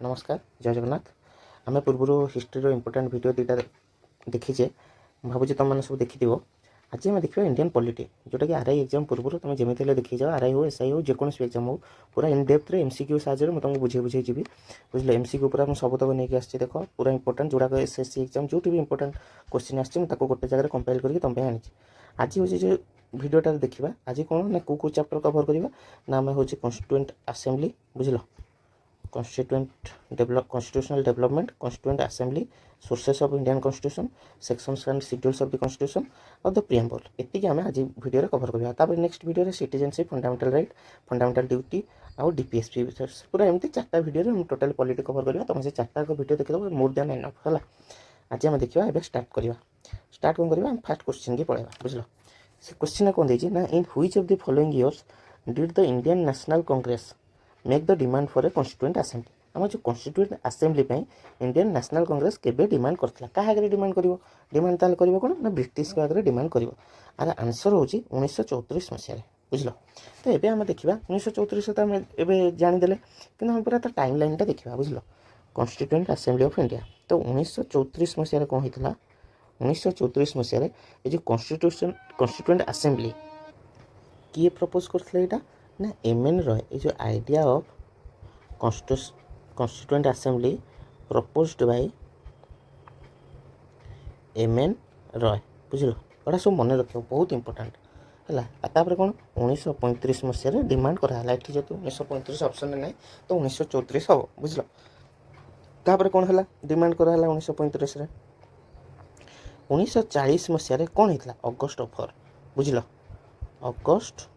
नमस्कार जय जगन्नाथ। आम पूर्व हिस्ट्री इंपोर्टाट वीडियो दुटा देखीचे भावुँ तुम मैंने सब देखी। आज आम देखा इंडियन पॉलिटी जोटा कि आरआई एग्जाम पूर्व तुम जमी देखी जाओ आरआई हो एसआई हो जेकोसी एग्जाम हो पूरा इन डेप्थ एमसीक्यू साहाଯ୍य मुझे तुमको बुझे जी बुझे एमसीक्यू पूरा सबतक नहीं आसी देख पूरा इंपोर्टाट जोड़ाक एसएससी एग्जाम जो भी इंपोर्टाट क्वेश्चन आसी गोटे जगह कंपाइल करके तुम आनी। आज हूँ जो भिडटा देखा आज कौन ना कौ चैप्टर कवर करवा ना आम हूँ कन्स्टिट्यूएंट असेंबली बुझल constitutional development, constituent assembly, sources of Indian constitution, sections and schedules of the constitution और the preamble एतिक आम आज वीडियो कवर करवा। Next video citizenship, fundamental right, fundamental duty आउ डीपीएसपी पूरा एमती 4टा वीडियो टोटल पॉलिटी कवर करवा। तुम से 4टा वीडियो देखिए मोर देन एनफ है। आज आम देखा ए स्टार्ट करवा। स्टार्ट कौन करवा फास्ट क्वेश्चन की पढ़ाइबा बुझल। से क्वेश्चन कौन देछि ना इन which of the following years did the Indian national Congress make the demand for a constituent assembly. आम जो constituent assembly Indian national Congress केबे डिमांड करथिला का आगे डिमांड करिवो डिमांड ताल करिवो कोन ना ब्रिटिश को आगे डिमांड करिवो। आर आंसर होची 1934 मसिया बुझलो। तो एबे हम देखिबा 1934 तो हम एबे जानि देले किंतु हम पूरा टाइम लाइन टा देखिबा बुझलो। कन्स्टिट्यूएंट असेंबली ऑफ इंडिया तो 1934 मसिया कोन हितला 1934 मसिया ए जो कन्स्टिट्यूएंट असेंबली किए प्रपोज करथिले एटा ना एमएन रॉय ये जो idea of constituent assembly proposed by MN Roy बुझल। एटा सब मन रख बहुत इंपोर्टेंट है। तापर कौन 1935 मसीह डिमांड कराला ये जो 1935 ऑप्शन ना तो 1934 हम बुझल। तापर कौन है डिमांड कराला 1935 रे 1940 मसीह कौन होता अगस्ट ऑफर बुझल। अगस्ट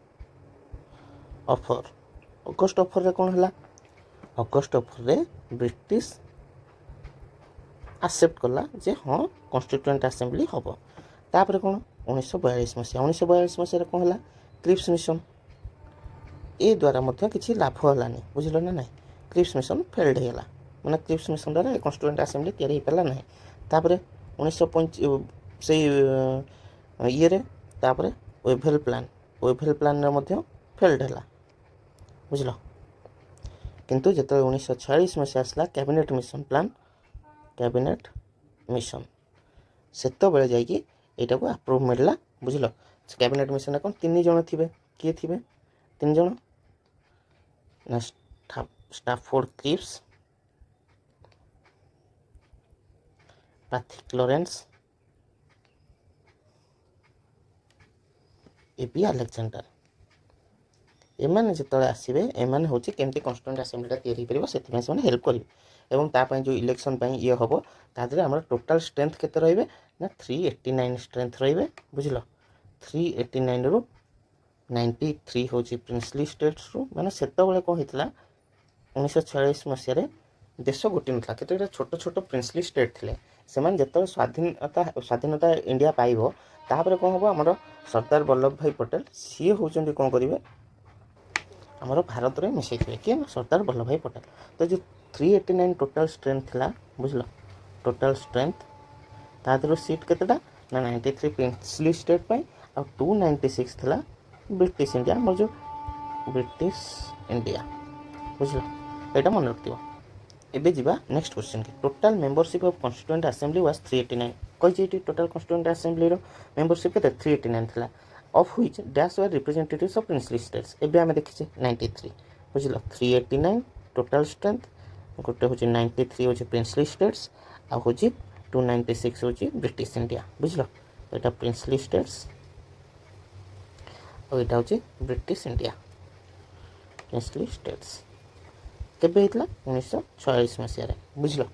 ऑफर रे कौन है अगस्ट ऑफर रे ब्रिटिश एक्सेप्ट कला जे हाँ कन्स्टिट्यूएंट असेंबली हम। तापर कौन 1942 मसीहा कौन है क्रिप्स मिशन ए द्वारा मध्य किसी लाभ हलानी बुझल ना ना क्रिप्स मिशन फेल्ड होगा माने क्रिप्स मिशन द्वारा कन्स्टिट्यूएंट असेंबली तैयारी पारा ना। तापर 1905 से ये तापर वेभेल प्लान मध्य फेल्ड है बुझल। किंतु जो 1946 मसीहा आसला कैबिनेट मिशन से जाकि यहाँ को अप्रूव मिलला बुझल। कैबिनेट मिशन कौन 3 जन थे किए थे 3 जन ना Stafford Cripps, Pethick Lawrence, A V Alexander एमाने जो आसवे एमाने हूँ केमती कन्स्टिट्यूएंट असेंबलीटा तैयारी कर से हेल्प करेंगे और तापाई जो इलेक्शन ये हम तादे आम टोटाल स्ट्रेंथ केते रहिबे ना 389 स्ट्रेंथ रहिबे बुझल। 389 रु 93 हूँ प्रिंसली स्टेट्स रु माने सेतबेले कौन होता 1946 मसीह देश गोटे ना केते छोट छोट प्रिंसली स्टेट थे से जो स्वाधीनता इंडिया पाइब तापर कौन हम आम सरदार वल्लभ भाई पटेल सी होती कौन करेंगे आमर भारत में मिसई थे किए सरदार वल्लभ भाई पटेल। तो जो 389 टोटाल स्ट्रेंथ थिला बुझल टोटाल स्ट्रेंथ तादर सीट केतेटा ना 93 प्रिंसली स्टेट पाई आ 296 थिला ब्रिटिश इंडिया आमर जो ब्रिटिश इंडिया बुझल। यहाँ मन रखियो। एबे जीवा नेक्स्ट क्वेश्चन के total membership of constituent assembly was 389 कही टोटाल कन्स्टिट्यूएंट असेंबली मेंबरशिप के 389 थिला of which dash were representatives of princely states एबे हमें देखिए 93 बुझल 389 टोटाल स्ट्रेंथ गोटे हूँ 93 हूँ प्रिंसली स्टेट्स आ हूँ 296 हूँ ब्रिटिश इंडिया बुझल। यहाँ प्रिंसली स्टेट्स और यहाँ हूँ ब्रिटिश इंडिया प्रिंसली स्टेट्स केबे होता 1946 मसीह बुझल।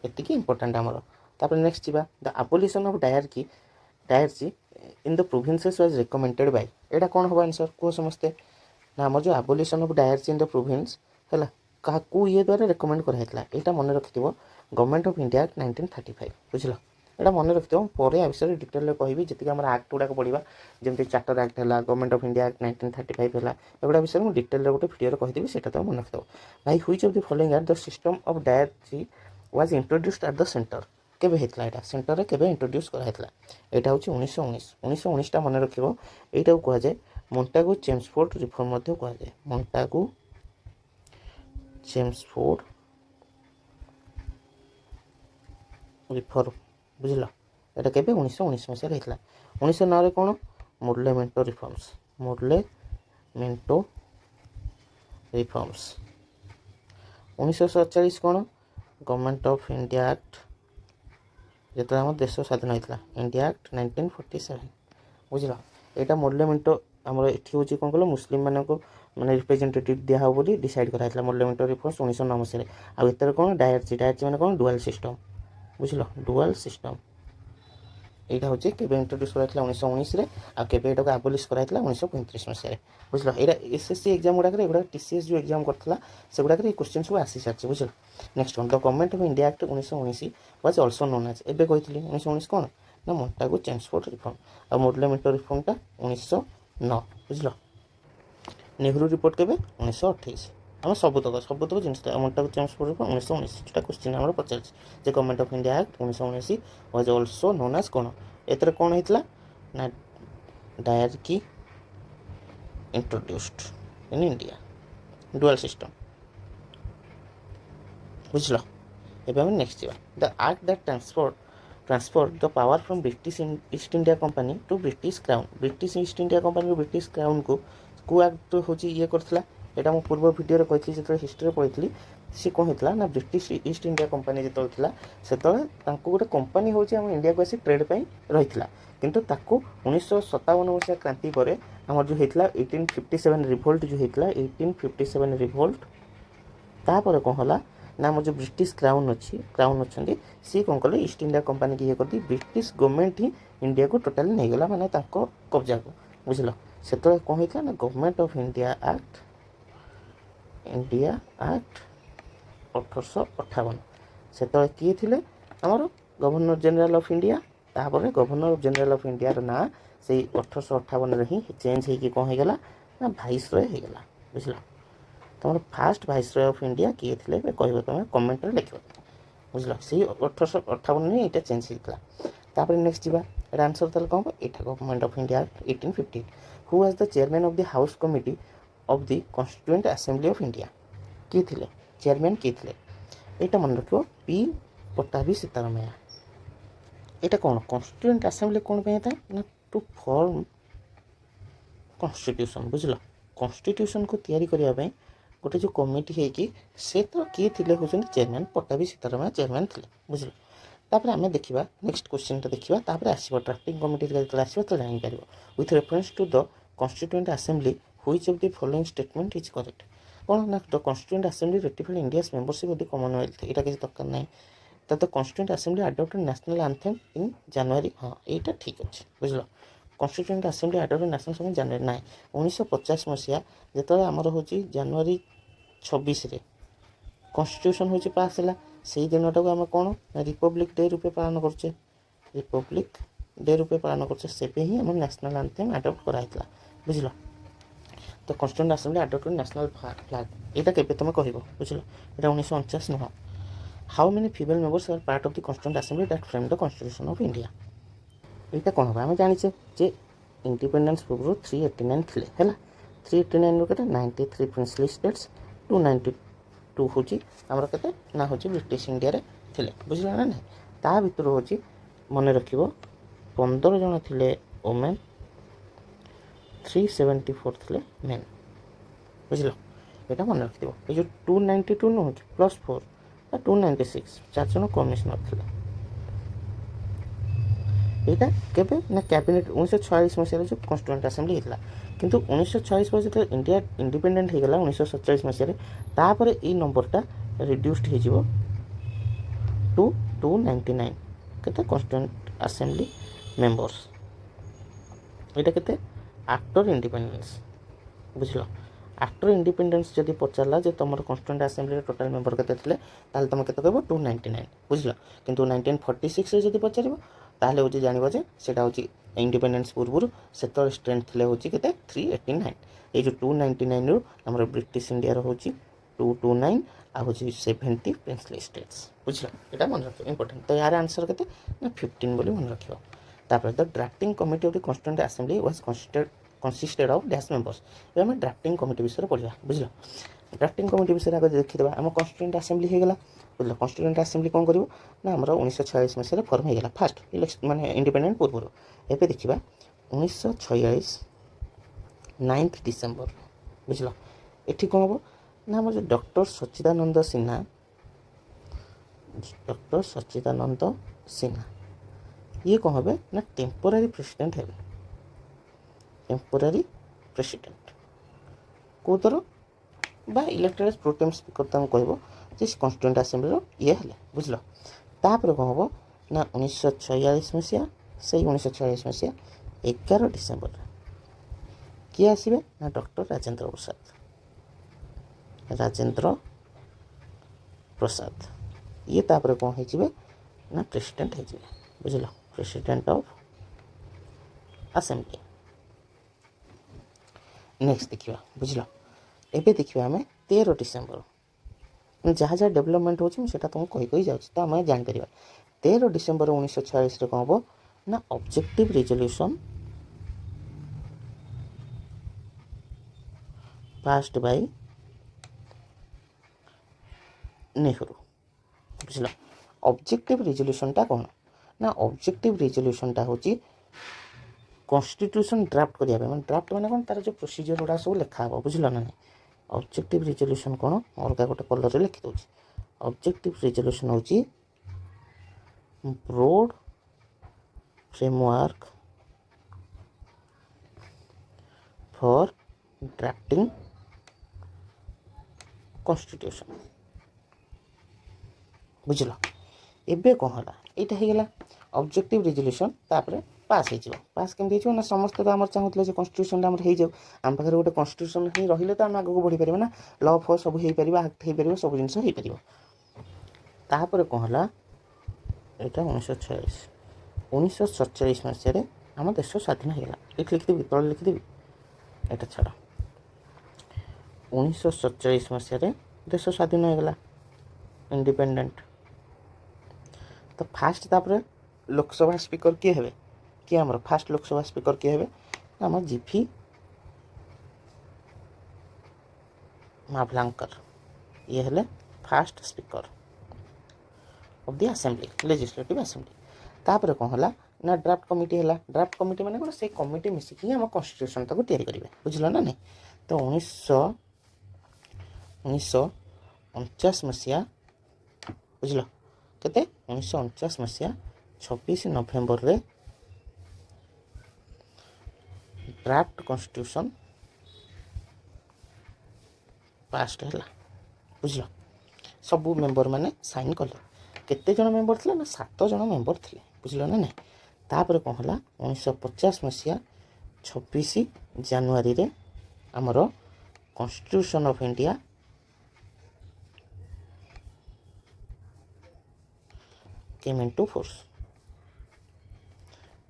ये इंपोर्टाट आमर। तापर नेक्स्ट जीवा the abolition of dyarchy in the provinces was recommended by एटा कौन हम आंसर कह समस्ते ना आम जो abolition of dyarchy in the province है क्या ये द्वारा रेकमेंड कराइला यहाँ मन रखि गवर्नमेंट ऑफ इंडिया एक्ट 1935 बुझल। यहाँ मन रखि पर या विषय डिटेल कहि जी आम आक्ट गुड़ाक पढ़ा जमी चार्टर एक्ट है गवर्नमेंट ऑफ इंडिया एक्ट 1935 है एगुड़ा विषय मुझे डिटेल गोटे भिडियो कहीदेवी से मन रखिद भाई which of the following are the system of dyarchy was introduced at the centre केबे होता है सेंटर में केबे इंट्रोड्यूस कराइला यहाँ हूँ 1919 मन रख यहाँ कहुए मोंटागु चेम्सफोर्ड रिफॉर्म कहुए मोंटागु चेम्सफोर्ड रिफर्म बुझल एटा केबे 1919 मसीह होता 1909 कौन मोडलेमेंटो रिफॉर्म्स मोडलेमेंटो रिफॉर्म्स 1947 कौन गवर्नमेंट ऑफ इंडिया एक्ट जो आम देश स्वाधीन होता इंडिया एक्ट 1947 बुझल यहाँ मोडलेमेंटो आमर ये हूँ कौन कल मुस्लिम मान मैंने रिप्रेजेंटेटिव दिया बोली डिसाइड कराइला मोडलेमेंटो रिफॉर्म्स 1909 मसीह आउ एतर कौन डायरेक्ट मैंने कौन डुअल सिस्टम बुझल डुअल सिस्टम यहाँ हूँ केवे इंट्रोड्यूस कराइला 1919 आ केवे यहाँ आबोलिश कराइला 1935 मसीह बुझल यहाँ एसएससी एग्जाम गुड़ाक एगुड़ा टीसीएस जो एग्जाम करता से गुड़ाक क्वेश्चन सब आसी सारी बुझल next one the government of India act 1919 was also known as एबे कही 1919 कौन ना मोंटागो चेम्सफोर्ड रिफॉर्म आ मोडलेमेंटो रिफॉर्मटा 1909 बुझल नेहरू रिपोर्ट केवे 1928 आम सबुतक जिन मोंटागो चेम्सफोर्ड रिफॉर्म 1919 क्वेश्चन आम पचार Government of India act 1919 was also known as कौन एतर कौन होता ना dyarchy introduced in India dual system बुझल एवं नेक्स्ट जावा the act that transfer the power from British East India Company to British crown British East India Company British crown को act हूँ ये करता यहाँ मुझे पूर्व भिडियो कही जो हिस्ट्री पढ़ी सी कौन होता ना ब्रिटिश ईस्ट इंडिया कंपनी जो से गोटे कंपनी हूँ आम इंडिया को आसी ट्रेड पर रही किंतु ताकू 1957 मसीहा क्रांति पर आमर जो होता 1857 रिवोल्ट जो होता 1857 रिवोल्ट तापर कौन है ना आम जो ब्रिटिश क्राउन अच्छी सी कौन कले ईस्ट इंडिया कंपनी की ये कर दी ब्रिटिश गवर्नमेंट ही इंडिया को टोटाली नहीं गला माने कब्जा को बुझल से कौन होता ना गवर्नमेंट ऑफ इंडिया एक्ट 1858 से किए थे आमर गवर्नर जनरल ऑफ इंडिया तापर गवर्नर जनरल ऑफ इंडिया ना से 1858 ही चेंज होगी कौन होगा ना भाइसरय होगा बुझल तुम फास्ट भाइसरय ऑफ इंडिया किए थे कह तुम कमेंट लिख बुझल से 1858 ही यहाँ चेंज होता नेक्स्ट जावा आंसर ताल कौन यहाँ government of India 1850 who was the chairman of the house committee of the constituent assembly of India किए थे चेयरमैन किए थे यहाँ मन रख पी पट्टाभी सीतारामैया यहाँ कौन कॉन्स्टिट्यूएंट असेंबली कौन पे था ना टू फॉर्म कॉन्स्टिट्यूशन बुझल कॉन्स्टिट्यूशन को तैयारी करने गोटे जो कमिटी है से तो किए थे हूँ चेयरमैन पट्टाभी सीतारामैया चेयरमैन थे बुझल तापर आम देखा नेक्स्ट क्वेश्चन देखा तापर आसो ड्राफ्टिंग कमिटी जो आसो तो जापर with reference to the constituent assembly which of the following statement is correct कौन ना the constituent assembly ratified India's membership of the Commonwealth यहाँ किसी दरकार ना the constituent assembly adopted national anthem in January हाँ यहाँ ठीक अच्छे बुझल constituent assembly adopted national anthem January ना 1950 मसीहा जो आमर हूँ जनवरी 26 कॉन्स्टिट्यूशन हूँ पास है से दिन टाक आम कौन रिपब्लिक डे रूपे पालन करचे रिपब्लिक डे रूपे पालन करचे से ही आम नेशनल एंथम अडॉप्ट कराइला बुझल तो constituent assembly adopted national flag यहाँ के तुम कह बुझल यहाँ 1949 नुह how many female members are part of the constituent assembly that frame the constitution of India यहाँ कौन हम आम जाचे जे इंडिपेंडेंस पूर्व 389 थे है 389 के 93 प्रिंसली स्टेट्स 292 हूँ आमर के ना हूँ ब्रिटिश इंडिया रे थे बुझल ना ना ता भर हूँ मन रख 15 जन थे वोमेन 374 थे मेन बुझल यहाँ मन रखिए ये जो 292 नुह प्लस 4 296 4 जन कमिशनर थे यहाँ केवे ना कैबिनेट 1946 मसीह जो कॉन्स्टिट्यूएंट असेंबली होता किंतु 1946 पर जो इंडिया इंडिपेंडेंट होगला 1947 मसीह तापर ये नंबरटा रिड्यूस्ड हो टू 299 केते कॉन्स्टिट्यूएंट असेंबली मेंबर्स यहाँ केते आफ्टर इंडिपेंडेंस बुझल आफ्टर इंडिपेंडेंस जब पचारा जो तुम कॉन्स्टिट्यूएंट असेंबली टोटाल मेंबर केते थे ताल तुम केते कहबो 299 बुझल किंतु 1946 जब पचार ताहले हूँ जान जे सेटा हूँ इंडिपेंडेंस पूर्व से स्ट्रेंथ थे हूँ के 389 ये जो 299 रु आम ब्रिटिश इंडिया हूँ 229 आ हूँ 70 प्रिंसली स्टेट्स बुझल यहाँ मन रख इंपोर्टेंट तो यार आंसर के 15 बोली मन रख the drafting committee of the constituent assembly was consisted of dash members ये आम ड्राफ्टिंग कमिटी विषय पढ़ा बुझल ଡ୍ରାଫ୍ଟିଂ କମିଟି ବିଷୟରେ ଆଗ ଦେଖିଦେବା। ଆମ କନଷ୍ଟିଟ୍ୟୁଏଣ୍ଟ ଆସେମ୍ବଲି ହେଇଗଲା, ବୁଝିଲ। କନଷ୍ଟିଟ୍ୟୁଏଣ୍ଟ ଆସେମ୍ବଲି କ'ଣ କରିବ ନା ଆମର 1946 ମସିହାରେ ଫର୍ମ ହେଇଗଲା, ଫାଷ୍ଟ ଇଲେକ୍ସନ ମାନେ ଇଣ୍ଡିପେଣ୍ଡେଣ୍ଟ ପୂର୍ବରୁ। ଏବେ ଦେଖିବା 1946 9 ଡିସେମ୍ବର, ବୁଝିଲ। ଏଠି କ'ଣ ହେବ ନା ଆମର ଯେଉଁ ଡକ୍ଟର ସଚ୍ଚିଦାନନ୍ଦ ସିହ୍ନା ଇଏ କ'ଣ ହେବେ ନା ଟେମ୍ପୋରାରୀ ପ୍ରେସିଡେଣ୍ଟ ହେବେ। ଟେମ୍ପୋରାରୀ ପ୍ରେସିଡେଣ୍ଟ କେଉଁ ଥର ବା ଇଲେକ୍ଟେଡ୍ ପ୍ରୋଟେମ୍ ସ୍ପିକର ତାଙ୍କୁ କହିବ ଯେ କନଷ୍ଟିଟ୍ୟୁଏଣ୍ଟ ଆସେମ୍ବଲିର ଇଏ ହେଲେ, ବୁଝିଲ। ତାପରେ କ'ଣ ହେବ ନା 1946 ମସିହା, ସେଇ 1946 ମସିହା 11 ଡିସେମ୍ବରରେ କିଏ ଆସିବେ ନା ଡକ୍ଟର ରାଜେନ୍ଦ୍ର ପ୍ରସାଦ। ଇଏ ତାପରେ କ'ଣ ହେଇଯିବେ ନା ପ୍ରେସିଡେଣ୍ଟ ହେଇଯିବେ, ବୁଝିଲ। President of assembly. ନେକ୍ସଟ ଦେଖିବା, ବୁଝିଲ। ଏବେ ଦେଖିବା ଆମେ 13 ଡିସେମ୍ବର। ଯାହା ଯାହା ଡେଭଲପମେଣ୍ଟ ହେଉଛି ମୁଁ ସେଇଟା ତୁମକୁ କହି ଯାଉଛି, ତ ଆମେ ଜାଣିପାରିବା। 13 ଡିସେମ୍ବର 1946ରେ କ'ଣ ହେବ ନା ଅବଜେକ୍ଟିଭ ରେଜଲ୍ୟୁସନ୍ ପାସ୍ଡ ବାଇ ନେହେରୁ, ବୁଝିଲ। ଅବଜେକ୍ଟିଭ ରେଜଲ୍ୟୁସନ୍ଟା କ'ଣ ନା ଅବଜେକ୍ଟିଭ ରେଜଲ୍ୟୁସନ୍ଟା ହେଉଛି କନଷ୍ଟିଟ୍ୟୁସନ୍ ଡ୍ରାଫ୍ଟ କରିବା ପାଇଁ, ମାନେ ଡ୍ରାଫ୍ଟ ମାନେ କ'ଣ ତାର ଯେଉଁ ପ୍ରୋସିଜିଅର ଗୁଡ଼ା ସବୁ ଲେଖା ହେବ, ବୁଝିଲ ନା ନାହିଁ। ଅବଜେକ୍ଟିଭ ରେଜଲ୍ୟୁସନ୍ କ'ଣ ଅଲଗା ଗୋଟେ କଲରରେ ଲେଖିଦେଉଛି। ଅବଜେକ୍ଟିଭ ରେଜଲ୍ୟୁସନ୍ ହେଉଛି Broad framework for drafting constitution, ବୁଝିଲ। ଏବେ କ'ଣ ହେଲା, ଏଇଟା ହେଇଗଲା ଅବଜେକ୍ଟିଭ ରେଜଲ୍ୟୁସନ୍। ତାପରେ ପାସ୍ ହେଇଯିବ। ପାସ୍ କେମିତି ହେଇଯିବ ନା ସମସ୍ତେ ତ ଆମର ଚାହୁଁଥିଲେ ଯେ କନଷ୍ଟିଟ୍ୟୁସନ୍ଟା ଆମର ହେଇଯାଉ। ଆମ ପାଖରେ ଗୋଟେ କନଷ୍ଟିଟ୍ୟୁସନ୍ ହିଁ ରହିଲେ ତ ଆମେ ଆଗକୁ ବଢ଼ିପାରିବା ନା, ଲ ଫ ସବୁ ହେଇପାରିବ, ଆକ୍ଟ ହେଇପାରିବ, ସବୁ ଜିନିଷ ହେଇପାରିବ। ତାପରେ କ'ଣ ହେଲା, ଏଇଟା 1947 ମସିହାରେ ଆମ ଦେଶ ସ୍ୱାଧୀନ ହେଇଗଲା। ଏଇଠି ଲେଖିଦେବି, ତଳେ ଲେଖିଦେବି, ଏଇଟା ଛାଡ଼। 1947 ମସିହାରେ ଦେଶ ସ୍ୱାଧୀନ ହେଇଗଲା, ଇଣ୍ଡିପେଣ୍ଡେଣ୍ଟ। ତ ଫାଷ୍ଟ ତାପରେ ଲୋକସଭା ସ୍ପିକର କିଏ ହେବେ, କିଏ ଆମର ଫାଷ୍ଟ ଲୋକସଭା ସ୍ପିକର କିଏ ହେବେ ନା ଆମ ଜିଭି ମାଭଲାଙ୍କର। ଇଏ ହେଲେ first speaker of the assembly, legislative assembly. ତାପରେ କ'ଣ ହେଲା ନା ଡ୍ରାଫ୍ଟ କମିଟି ହେଲା। ଡ୍ରାଫ୍ଟ କମିଟି ମାନେ କ'ଣ, ସେଇ କମିଟି ମିଶିକି ଆମ କନଷ୍ଟିଟ୍ୟୁସନ୍ ତାକୁ ତିଆରି କରିବେ, ବୁଝିଲ ନା ନାହିଁ। ତ 1949 ମସିହା, ବୁଝିଲ, କେତେ 1949 ମସିହା 26 ନଭେମ୍ବରରେ ଡ୍ରାଫ୍ଟ କନଷ୍ଟିଟ୍ୟୁସନ୍ ପାସ୍ଡ ହେଲା, ବୁଝିଲ। ସବୁ ମେମ୍ବର ମାନେ ସାଇନ୍ କଲେ। କେତେ ଜଣ ମେମ୍ବର ଥିଲେ ନା 7 ଜଣ ମେମ୍ବର ଥିଲେ, ବୁଝିଲ ନା ନାହିଁ। ତାପରେ କ'ଣ ହେଲା 1950 ମସିହା 26 ଜାନୁଆରୀରେ ଆମର କନଷ୍ଟିଟ୍ୟୁସନ୍ ଅଫ୍ ଇଣ୍ଡିଆ କେମ୍ ଇନ୍ଟୁ ଫୋର୍ସ।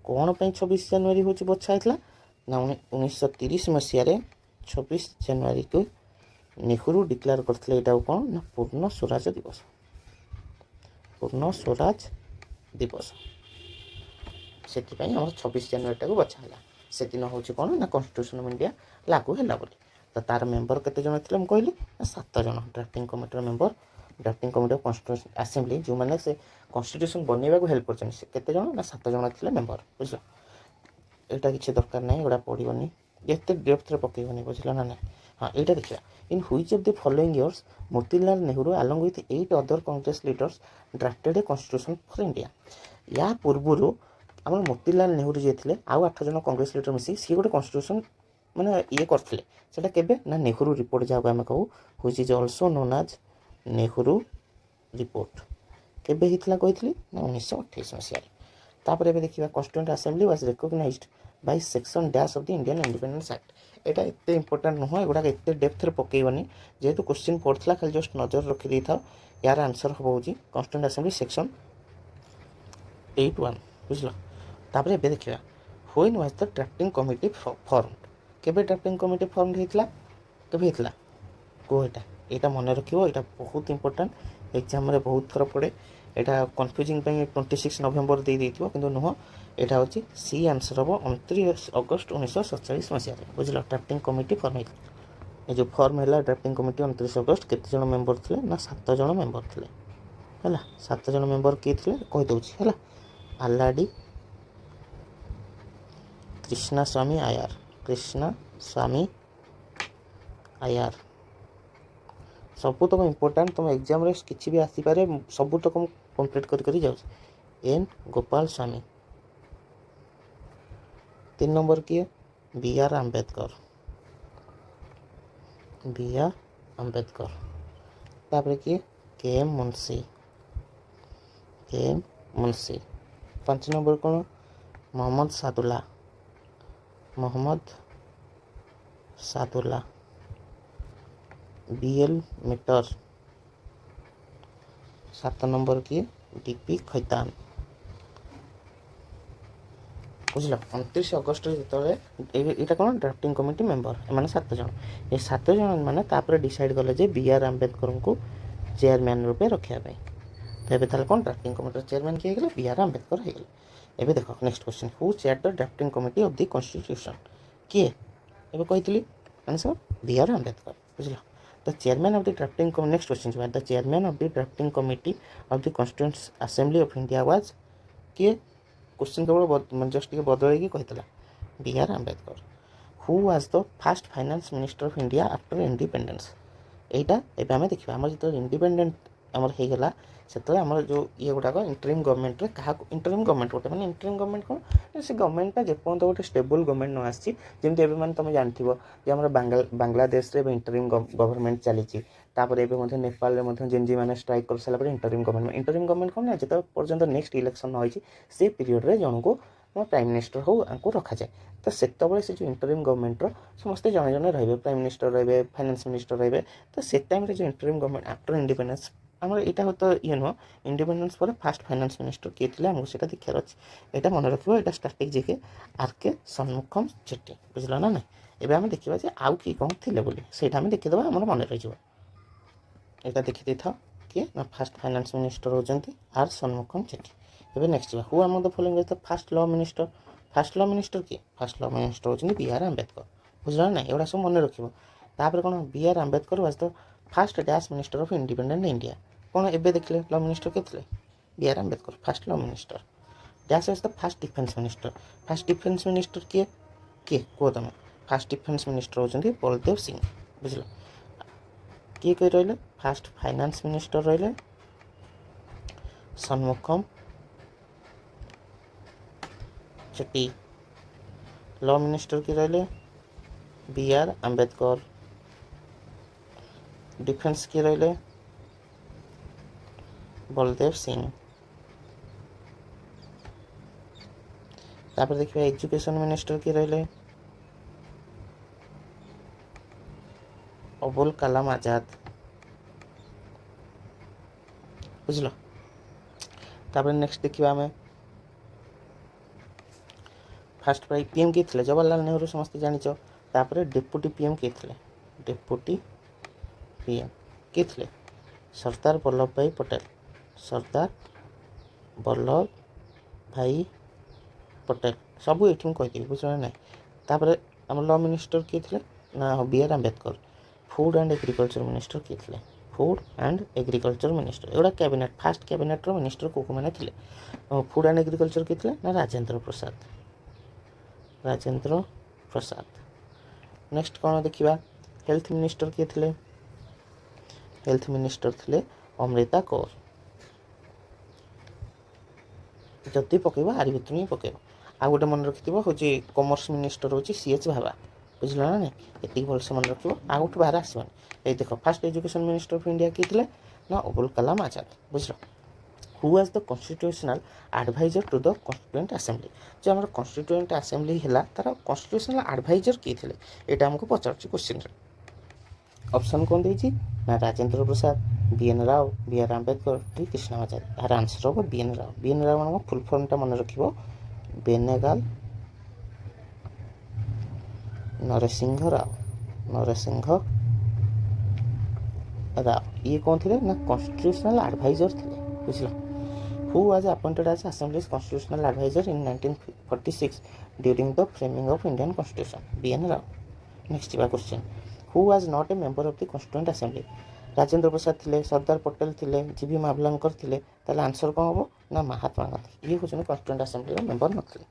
କ'ଣ ପାଇଁ 26 ଜାନୁଆରୀ ହେଉଛି ବଛା ହେଇଥିଲା ନା 1930 ମସିହାରେ 26 ଜାନୁଆରୀକୁ ନେହେରୁ ଡିକ୍ଲେୟାର କରିଥିଲେ ଏଇଟାକୁ କ'ଣ ନା ପୂର୍ଣ୍ଣ ସ୍ୱରାଜ ଦିବସ। ସେଥିପାଇଁ ଆମର 26 ଜାନୁଆରୀଟାକୁ ବଛା ହେଲା। ସେଦିନ ହେଉଛି କ'ଣ ନା କନଷ୍ଟିଟ୍ୟୁସନ୍ ଅଫ୍ ଇଣ୍ଡିଆ ଲାଗୁ ହେଲା ବୋଲି। ତ ତାର ମେମ୍ବର କେତେ ଜଣ ଥିଲେ ମୁଁ କହିଲି ନା 7 ଜଣ। ଡ୍ରାଫ୍ଟିଂ କମିଟିର member, drafting committee of constitution assembly, ଯେଉଁମାନେ ସେ କନଷ୍ଟିଟ୍ୟୁସନ୍ ବନେଇବାକୁ ହେଲ୍ପ କରିଛନ୍ତି, ସେ କେତେ ଜଣ ନା 7 ଜଣ ଥିଲେ ମେମ୍ବର, ବୁଝିଲ। ଏଇଟା କିଛି ଦରକାର ନାହିଁ, ଏଗୁଡ଼ା ପଡ଼ିବନି, ଏତେ ଡେପ୍ଥରେ ପକେଇବନି, ବୁଝିଲ ନା ନାହିଁ। ହଁ, ଏଇଟା ଦେଖିବା। In which of the following years Motilal Nehru along with 8 other Congress leaders drafted a constitution for India. ୟା ପୂର୍ବରୁ ଆମର ମୋତିଲାଲ ନେହେରୁ ଯିଏ ଥିଲେ ଆଉ 8 ଜଣ କଂଗ୍ରେସ ଲିଡର ମିଶିକି ସିଏ ଗୋଟେ କନଷ୍ଟିଟ୍ୟୁସନ୍ ମାନେ ଇଏ କରିଥିଲେ। ସେଇଟା କେବେ ନା ନେହେରୁ ରିପୋର୍ଟ ଯାହାକୁ ଆମେ କହୁ, which is also known as Nehru report. କେବେ ହେଇଥିଲା କହିଥିଲି ନା 1928 ମସିହାରେ। ତାପରେ ଏବେ ଦେଖିବା constituent assembly was recognised by section dash of the Indian independence act. ଏଇଟା ଏତେ ଇମ୍ପୋର୍ଟାଣ୍ଟ ନୁହଁ, ଏଗୁଡ଼ାକ ଏତେ ଡେପ୍ଥରେ ପକେଇବନି, ଯେହେତୁ କ୍ୱେଶ୍ଚିନ୍ ପଡ଼ିଥିଲା ଖାଲି ଜଷ୍ଟ ନଜର ରଖିଦେଇଥାଉ। ୟାର ଆନ୍ସର ହେବ ହେଉଛି କନଷ୍ଟିଟ୍ୟୁଏଣ୍ଟ ଆସେମ୍ବଲି ସେକ୍ସନ୍ 81, ବୁଝିଲ। ତାପରେ ଏବେ ଦେଖିବା when was the drafting committee ଫର୍ମଡ। କେବେ ଡ୍ରାଫ୍ଟିଂ କମିଟି ଫର୍ମଡ ହେଇଥିଲା, କେବେ ହେଇଥିଲା କୁହ। ଏଇଟା ମନେ ରଖିବ, ଏଇଟା ବହୁତ ଇମ୍ପୋର୍ଟାଣ୍ଟ, ଏକ୍ଜାମ୍ରେ ବହୁତ ଥର ପଡ଼େ। ଏଇଟା କନଫ୍ୟୁଜିଂ ପାଇଁ 26 ନଭେମ୍ବର ଦେଇଥିବ, କିନ୍ତୁ ନୁହଁ। ଏଇଟା ହେଉଛି ସି ଆନ୍ସର ହେବ 29 ଅଗଷ୍ଟ 1947 ମସିହାରେ, ବୁଝିଲ। ଡ୍ରାଫ୍ଟିଂ କମିଟି ଫର୍ମ ହେଇଥିଲା। ये जो फॉर्म है ड्राफ्टिंग कमिटी 29 अगस्त केते जन मेंबर थे ना 7 जन मेंबर थे है 7 जन मेंबर किए थे कहीदे है आलाडी कृष्णा स्वामी आयार कृष्णा स्वामी आयार सबू तक इम्पोर्टाट तुम एग्जाम किसी भी आसीपे सबू तक कम्प्लीट कर जाऊँ एन गोपाल स्वामी 3 नंबर किए बी आर आम्बेडकर तापर किए के एम मुंशी 5 नंबर कौन मोहम्मद सादुल्ला बी एल मीटर 7 नंबर किए डीपी खैतान बुझल 29 अगस्त जो कौन ड्राफ्टिंग कमिटी मेंबर एम 7 जन ये 7 जन मैंने डिसाइड कले जे बी आर आम्बेडकर को चेयरमैन रूपे रखापी तो ये कौन ड्राफ्टिंग कमिटी चेयरमैन किए गले बी आर आम्बेडकर हो गले एबे देख next question who chair the drafting committee of the constitution किए एबे कही आंसर बी आर आम्बेडकर बुझल the chairman of the drafting next question the chairman of the drafting committee of the constituent assembly of India was किए question केवल just बदल कहता B are Ambedkar who was the first finance minister of India after independence एटा एबे आमे देखिबा हमर जो इंडिपेंडेंट आमर हो गला से आमर जो ये गुड़ाक इंटरिम गवर्नमेंट रे क्या इंटरिम गवर्नमेंट गोटे मैंने इंटरिम गवर्नमेंट कौन से गवर्नमेंट जेपर्यंत गोटे स्टेबल गवर्नमेंट न आसी जमी मैंने तुम जानथिबो जे हमर बांग्लादेश रे इंटरिम गवर्नमेंट चली नेपाल में जेनजी मैंने स्ट्राइक कर सारा इंटरिम गवर्नमेंट कौन ना जो पर्यटन नेक्स्ट इलेक्शन न होती से पीरियड रे जन को प्राइम मिनिस्टर हो रखा जाए तो से जो इंटरिम गवर्नमेंट समस्ते जन जन रे प्राइम मिनिस्टर रे फाइनेंस मिनिस्टर रे तो से टाइम जो इंटरिम गवर्नमेंट आफ्टर इंडिपेंडेंस आम यहाँ तो ये नुह इंडिपेंडेंस पर फास्ट फाइनेंस मिनिस्टर किए थे आमको से देखार अच्छे यहाँ मन रखिए यहाँ स्टार्टिंग जेके आर.के. षण्मुखम चेट्टी बुझल ना ना ये आम देखा आउ किए कौन थे बोली से देखीदे आम मन रही यहाँ देखी था किए ना फास्ट फाइनेंस मिनिस्टर होती आर षण्मुखम चेट्टी एवं नेक्स्ट हु आम the following the first law minister किए फास्ट लॉ मिनिस्टर होती बी आर आम्बेडकर बुझल ना एगुड़ा सब मन रखिए कौन B are Ambedkar was the first dash minister of independent India कौन एबे देखले लॉ मिनिस्टर के थे B are Ambedkar first law minister dash was the first defence minister किए कह तुम फास्ट डिफेंस मिनिस्टर होती बलदेव सिंह बुझल किए कही रही फास्ट फाइनेंस मिनिस्टर रही षण्मुखम चेट्टी लॉ मिनिस्टर की रही बी आर आम्बेडकर डिफेंस की रही बलदेव सिंह तापर देखिए एजुकेशन मिनिस्टर की रही अबुल कलाम आजाद बुझल तापर नेक्स्ट देखिए आम फास्ट प्राइज पीएम किए थे जवाहरलाल नेहरू समस्त जानिच तापर डेप्यूटी पीएम किए थे डेप्यूटी पीएम किए थे सरदार वल्लभ भाई पटेल सबू ये कहीदेवी बुझल ना तापर आम लॉ मिनिस्टर किए थे ना B are Ambedkar food and agriculture minister किए थे फूड एंड एग्रीकल्चर मिनिस्टर एगुड़ा कैबिनेट फास्ट कैबिनेट मिनिस्टर को मैंने थे फूड एंड एग्रीकल्चर किए थे ना राजेंद्र प्रसाद नेक्स्ट कौन देखा हेल्थ मिनिस्टर किए थे हेल्थ मिनिस्टर थे अमृता कौर जदि पकेब आरि भितर ही पकेब आ गोटे मन रखि हूँ कॉमर्स मिनिस्टर हूँ सीएच भाभा बुझल ना नहीं ये भलसे मन रख आ गोटे बाहर आसबानी ये देख first education minister of India किए थे ना अबुल कलाम आजाद बुझल who was the constitutional advisor to the constituent assembly जो आम कॉन्स्टिट्यूएंट असेंबली है तार कॉन्स्टिट्यूशनल एडवाइजर किए थे यहाँ आमको पचार क्वेश्चन ऑप्शन कौन देती ना Rajendra Prasad B N Rau B are Ambedkar T Krishnamachari यार आंसर हम बी एन राव मान फुल फॉर्मटा मन रख बेनेगाल नरसिंह राव ये कौन थे ना कॉन्स्टिट्यूशनल एडवाइजर थे बुझल who was appointed as assembly's constitutional adviser in 1946 during the framing of Indian constitution B N Rau next question who was not a member of the constituent assembly Rajendra Prasad थे सरदार पटेल थे जीवी मावलंकर थे आंसर कौन हम ना महात्मा गांधी ये हूँ कॉन्स्टिट्यूएंट असेंबली मेंबर नथिले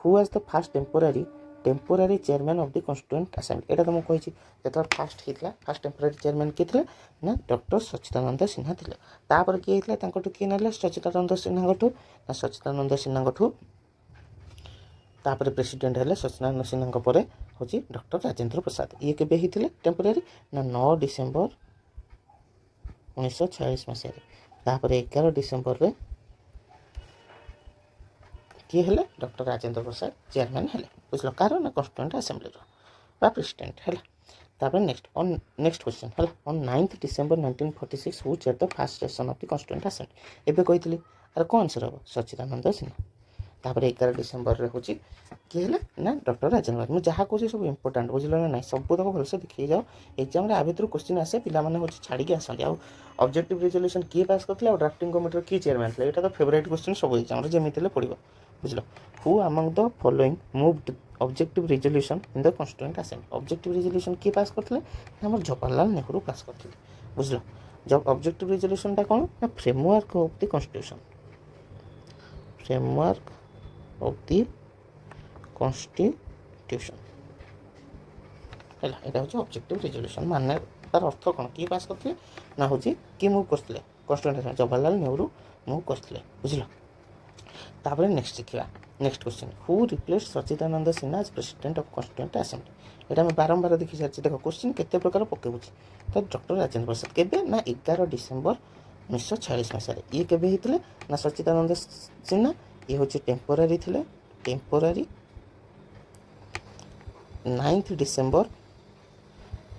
who was the first temporary chairman of the constituent assembly एटा तो मुझे जो फास्ट होता फास्ट टेम्पोरारी चेयरमैन किए थे ना डॉक्टर सच्चिदानंद सिन्हा थे तापर किए किए ना सच्चिदानंद सिन्हा ना सच्चिदानंद सिन्हा तापर प्रेसिडेंट है सच्चिदानंद सिन्हा पर हूँ डॉक्टर राजेंद्र प्रसाद ये के टेम्पोरारी ना 9 डिसेम्बर 1946 मसीह तापर 11 डिसेम्बर रे किए है डॉक्टर राजेंद्र प्रसाद चेयरमैन है बुझल कार ना कॉन्स्टिट्यूएंट असेंबली प्रेसिडेंट है तापर नेक्स्ट क्वेश्चन है on 9 December 1946 who chair the first session of the constituent assembly एबे कही अरे कौन आंसर हम सच्चिदानंद सिन्हा तापर 11 डिसेम्बर रे हूँ किए ना डॉक्टर राजेंद्र मुझे जहाँ कहे सब इंपोर्टाट बुझल ना ना सब तक भलसे देखिए जाओ एग्जाम आ भितर क्वेश्चन आसे पाने हूँ छाड़ी आसती ऑब्जेक्टिव रिजोल्यूशन किए पास करते ड्राफ्टिंग कमिटी किए चेयरमैन थे यहाँ तो फेवरेट क्वेश्चन सब एग्जाम जमी पड़ो बुझल who among the following moved objective resolution in the constituent assembly objective resolution किए पास करते आम जवाहरलाल नेहरू पास करते बुझल जब ऑब्जेक्टिव रिजोल्यूशनटा कौन ना framework of the constitution framework of the constitution है यहाँ हूँ ऑब्जेक्टिव रिजोल्यूशन माने तार अर्थ कौन किए पास करते ना हूँ किए मुव करते कॉन्स्टिट्यूएंट जवाहरलाल नेहरू मुव करते बुझल तापर नेक्स्ट देखा next question who replace Sachchidananda Sinha as president of constituent assembly यहाँ आम बारंबार देखी सारी देख क्वेश्चन केते प्रकार पकेबुच तो डॉक्टर राजेंद्र प्रसाद केबे ना 11 डिसेम्बर 1946 मसीह ये केबे होते ना सच्चिदानंद सिन्हा ये हूँ टेम्पोरारी थे टेम्पोरारी 9 डिसेम्बर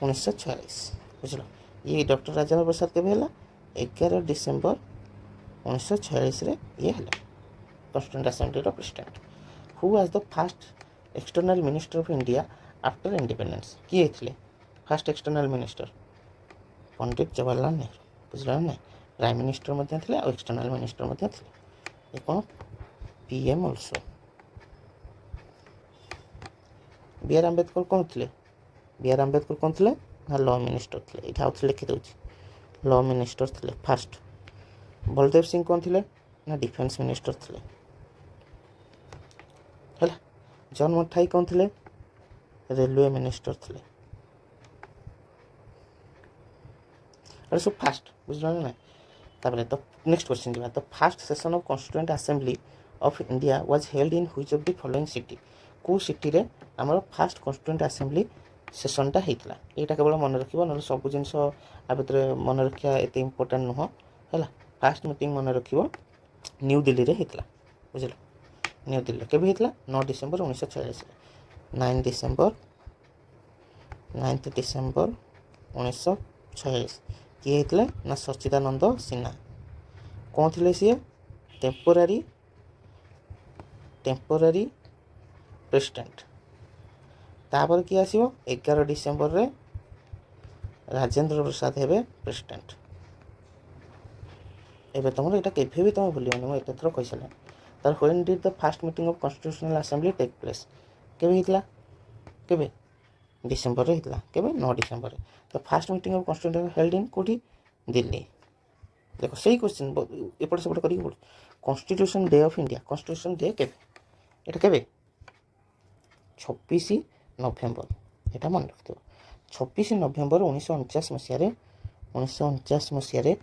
1946 बुझल ये डॉक्टर राजेंद्र प्रसाद केबे 11 डिसेम्बर 1946 रे ये है constituent assembly president who was the fast external minister of India after independence किए थे fast external minister Pandit Jawaharlal Nehru बुझल ना प्राइम मिनिस्टर थे और एक्सटर्नल मिनिस्टर थे ये कौन पीएम ऑल्सो बी आर आंबेडकर कौन थे बी आर आंबेडकर कौन थे ना लॉ मिनिस्टर थे यहाँ आउे लिखिदे लॉ मिनिस्टर थे फास्ट बलदेव सिंह कौन थे ना डिफेन्स मिनिस्टर थे है जॉन मठाई कौन थे रेलवे मिनिस्टर थे अरे सब फास्ट बुझल ना तापर तो नेक्स्ट क्वेश्चन जा the fast session of constituent assembly of India was held in which of the following city को सिटी रे आमर फास्ट कॉन्स्टिट्यूएंट असेंबली सेशनटा होता यहाँ केवल मन रख ना सब जिन आ भर मन रखा एत इम्पोर्टाट नुह है फास्ट मीटिंग मन रख न्यू दिल्ली रे होता बुझल न्यू दिल्ली केबे होता 9 डिसेम्बर 1946 9 डिसेम्बर 1946 किए होते ना सच्चिदानंद सिन्हा कौन थे सी टेम्पोरारी प्रेसिडेंट तापर किए आसो 11 डिसेम्बर रे राजेंद्र प्रसाद हे प्रेसिडेंट एबे तुम यहाँ के तुम भूलिए मुझे थर कही सारे तार when did the first meeting of constitutional assembly take place केबे होता केबे डिसेम्बर रे होता केबे 9 डिसेम्बर तो fast meeting of constitution held in कोठी दिल्ली देखो सही क्वेश्चन एपट सेपट कर constitution day of India constitution day केबे एटा केबे 26 नवेम्बर यहाँ मन रख 26 नवेम्बर 1949 मसीह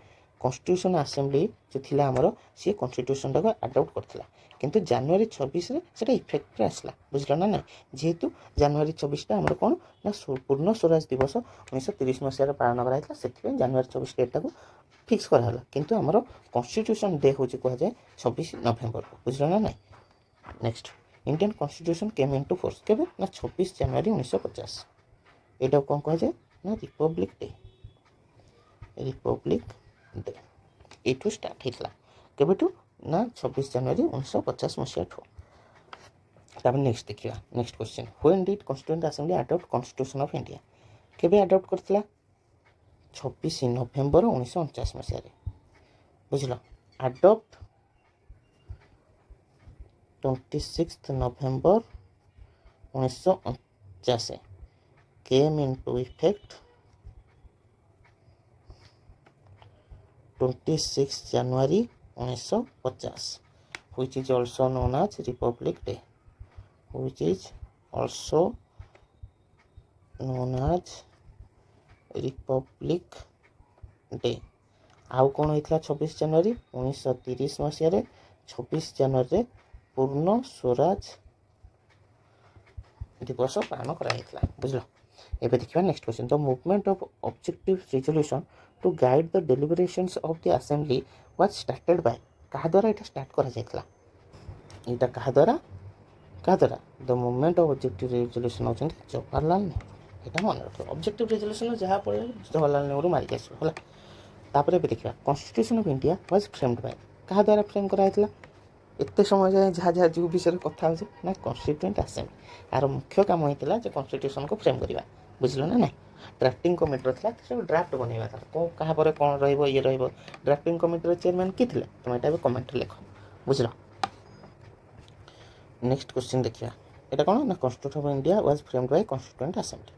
कॉन्स्टिट्यूशन असेंबली जो थी आमर सी कॉन्स्टिट्यूशन टाक आडप्ट करता किंतु जनवरी 26 से इफेक्ट आसला बुझल ना ना जेहेतु जनवरी 24 आमर कौन ना पूर्ण स्वराज दिवस 1930 मसीह पालन कराइला से जनवरी 24 डेटा को फिक्स कराला किंतु आमर कॉन्स्टिट्यूशन डे हूँ कहुए 26 नवेम्बर को बुझल ना ना next Indian constitution came into force केबे ना 26 जनवरी 1950 यहाँ कौन कहुए ना Republic day day you start होता केबेठू ना 26 जनवरी 1950 मसीहा तब नेक्स्ट देखिए next question when did constituent assembly adopt constitution of India केबे अडॉप्ट करथिला 26 नवेम्बर 1949 मसीहा बुझल adopt 26 November 1949 came into effect 26 January 1950, which is also known as Republic Day, which is also known as Republic Day। आउ कौन होता 26 जनवरी 1930 मसीह 26 जनवरी पूर्ण स्वराज दिवस पालन कराइला बुझल। एबे देखिबा next question the movement of objective resolution to guide the deliberations of the assembly was started by कहा द्वारा एटा स्टार्ट करा जायतला एटा कहा द्वारा the movement of objective resolution होचन जवाहरलाल नेहरू एटा मन रखो ऑब्जेक्टिव रिजोल्यूशन जहा पड़े जवाहरलाल नेहरू मारि आसो होला। तापर एबे देखिबा constitution of India was framed bye कहा द्वारा फ्रेम कराइतला एते समय जाए जहाँ जहाँ जो विषय कथा हो ना कॉन्स्टिट्यूएंट असेंबली यार मुख्य काम होता है कॉन्स्टिट्यूशन को फ्रेम करवा बुझल ना ना ड्राफ्टिंग कमिटी था ड्राफ्ट बनवा था क्या कौन रे ड्राफ्टिंग कमिटी चेयरमैन किए थे तुम यहाँ कमेंट लिख बुझल। नेक्स्ट क्वेश्चन देखिए यहाँ कौन ना constitution of India was framed bye constituent assembly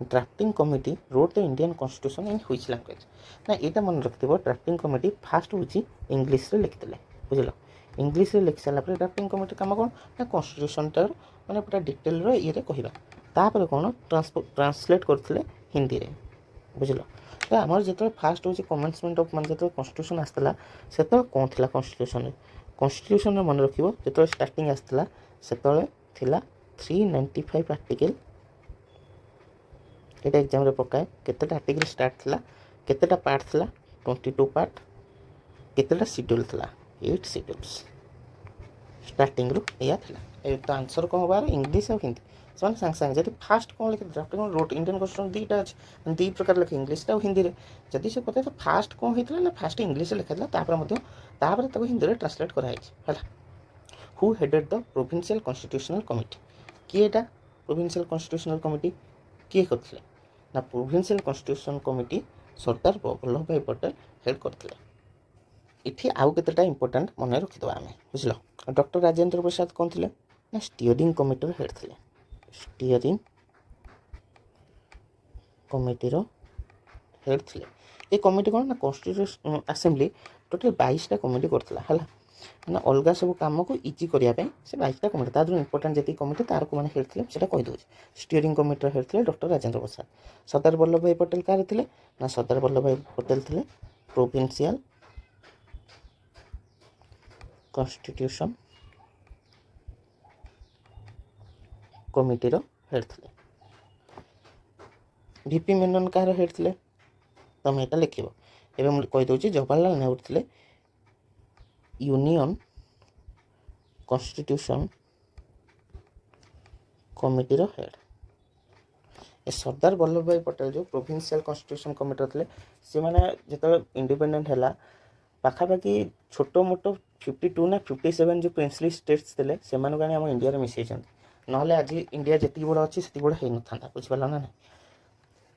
drafting committee wrote the Indian constitution in which language ना यहाँ मन रखिए ड्राफ्टिंग कमिटी फास्ट हूँ इंग्लीश लिखिते बुझल इंग्लीश लिखि सारापर ड्राफ्टिंग कमिटी काम कौन ना कॉन्स्टिट्यूशन टार मैंने पूरा डिटेल ये कहवा तापर कौन ट्रांसलेट करते हिंदी में बुझल। तो आमर जो फास्ट हूँ कमेंसमेंट ऑफ माने जो कॉन्स्टिट्यूशन आसला से कौन थी कॉन्स्टिट्यूशन मन रख जो स्टार्टिंग आसला से 395 आर्टिकल ये एग्जाम पकाए केतेटा आर्टिकल स्टार्ट थी केतेटा पार्ट थी 22 पार्ट केतेटा शेड्यूल थी 8 शेड्यूल्स स्टार्टिंग रू या थिला तो आंसर कौन होबार इंग्लीश और हिंदी से सांगे सांगे जब फास्ट कौन लिखे ड्राफ्टिंग रोट इंडियन कॉन्स्टिट्यूशन दुईटा अच्छे दुई प्रकार लिखे इंग्लीश और हिंदी में जदि से पता तो फास्ट कौन होता ना फास्ट इंग्लीश लिखा हिंदी में ट्रांसलेट कराई है। Who headed the provincial constitutional committee किए एटा प्रोविंशियल कॉन्स्टिट्यूशनल कमिटी किए करथिले ना provincial constitution committee Sardar Vallabh भाई पटेल हेड करते इठी आउ केतेटा इंपोर्टेंट मन रखिदेवा आम बुझल। डॉक्टर राजेंद्र प्रसाद कौन थे ना स्टीयरिंग कमिटी हेड थे स्टीयरिंग कमिटी हेड थे ये कमिटी कौन ना कॉन्स्टिट्यूशन असेंबली टोटल 22टा कमिटी करता है ना अलग सब कम को इजी करने से 22टा कमिटी तार इंपोर्टेंट जी कमिटी तार को मैंने हेड थे कहीदे स्टीयरिंग कमिटी हेड थे डॉक्टर राजेंद्र प्रसाद। सरदार वल्लभ भाई पटेल कार थे ना सरदार वल्लभ भाई पटेल थे प्रोविंशियल कॉन्स्टिट्यूशन कमिटी हेड थे। वीपी मेनन कार हेड थे तुम यहाँ लिख एवं कहीदे जवाहरलाल नेहरू थे union constitution committee head. Sardar Vallabh भाई पटेल जो प्रोविंशियल कॉन्स्टिट्यूशन कमिटी थे से मैंने जो इंडिपेंडेंट है पाखापाखि छोट मोट 52 ना 57 जो प्रिंसली स्टेट्स थे से आम इंडिया मिसई ना आज इंडिया जी बड़ा अच्छी से बड़ा हो ना बुझिपार ना ना।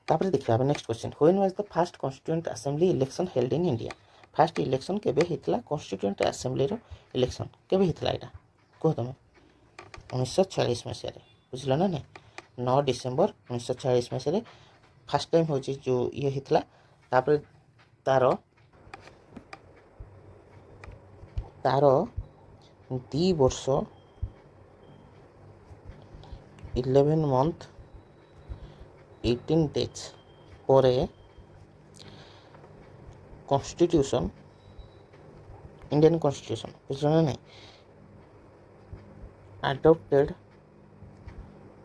तापर देखा next question when was the first constituent assembly election held in India first election केबे होता कॉन्स्टिट्यूएंट असेंबली इलेक्शन केबे होता यहाँ कह तुम 1946 मसीह बुझल ना नहीं 9 डिसेम्बर 1946 मसीह फर्स्ट टाइम हो जो ये होता तापर तार तार 2 वर्ष 11 मंथ 18 डेज पर कॉन्स्टिट्यूशन इंडियन कॉन्स्टिट्यूशन बुझल ना नहीं अडॉप्टेड